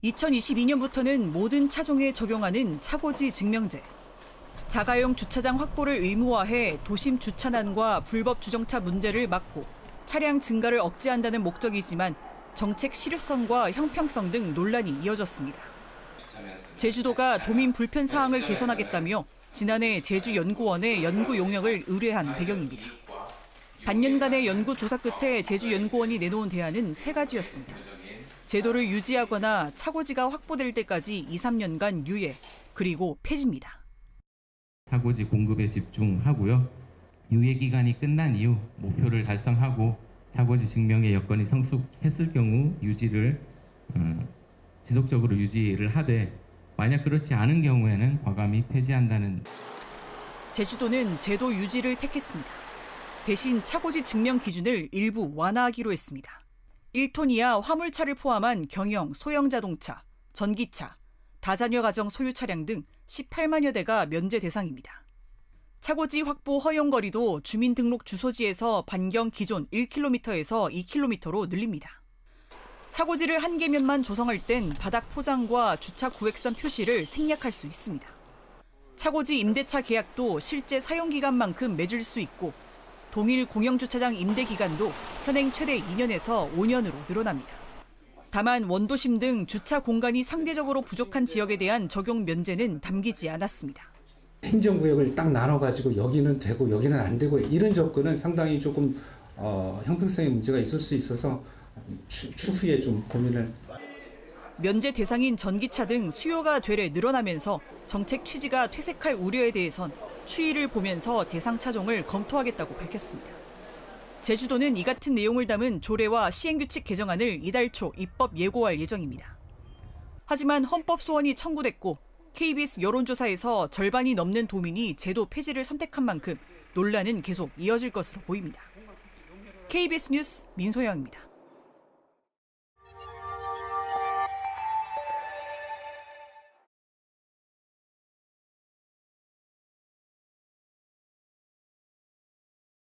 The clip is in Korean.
2022년부터는 모든 차종에 적용하는 차고지 증명제. 자가용 주차장 확보를 의무화해 도심 주차난과 불법 주정차 문제를 막고 차량 증가를 억제한다는 목적이지만 정책 실효성과 형평성 등 논란이 이어졌습니다. 제주도가 도민 불편 사항을 개선하겠다며 지난해 제주연구원에 연구 용역을 의뢰한 배경입니다. 반년간의 연구 조사 끝에 제주연구원이 내놓은 대안은 3가지였습니다. 제도를 유지하거나 차고지가 확보될 때까지 2, 3년간 유예, 그리고 폐지입니다. 차고지 공급에 집중하고요. 유예 기간이 끝난 이후 목표를 달성하고 차고지 증명의 여건이 성숙했을 경우 지속적으로 유지를 하되 만약 그렇지 않은 경우에는 과감히 폐지한다는. 제주도는 제도 유지를 택했습니다. 대신 차고지 증명 기준을 일부 완화하기로 했습니다. 1톤 이하 화물차를 포함한 경영, 소형 자동차, 전기차, 다자녀 가정 소유 차량 등 18만여 대가 면제 대상입니다. 차고지 확보 허용 거리도 주민등록 주소지에서 반경 기존 1km에서 2km로 늘립니다. 차고지를 한 개면만 조성할 땐 바닥 포장과 주차 구획선 표시를 생략할 수 있습니다. 차고지 임대차 계약도 실제 사용 기간만큼 맺을 수 있고 동일 공영주차장 임대 기간도 현행 최대 2년에서 5년으로 늘어납니다. 다만 원도심 등 주차 공간이 상대적으로 부족한 지역에 대한 적용 면제는 담기지 않았습니다. 행정구역을 딱 나눠가지고 여기는 되고 여기는 안 되고 이런 접근은 상당히 조금 형평성의 문제가 있을 수 있어서 추후에 좀 고민을. 면제 대상인 전기차 등 수요가 되레 늘어나면서 정책 취지가 퇴색할 우려에 대해선 추이를 보면서 대상 차종을 검토하겠다고 밝혔습니다. 제주도는 이 같은 내용을 담은 조례와 시행규칙 개정안을 이달 초 입법 예고할 예정입니다. 하지만 헌법 소원이 청구됐고 KBS 여론조사에서 절반이 넘는 도민이 제도 폐지를 선택한 만큼 논란은 계속 이어질 것으로 보입니다. KBS 뉴스 민소영입니다.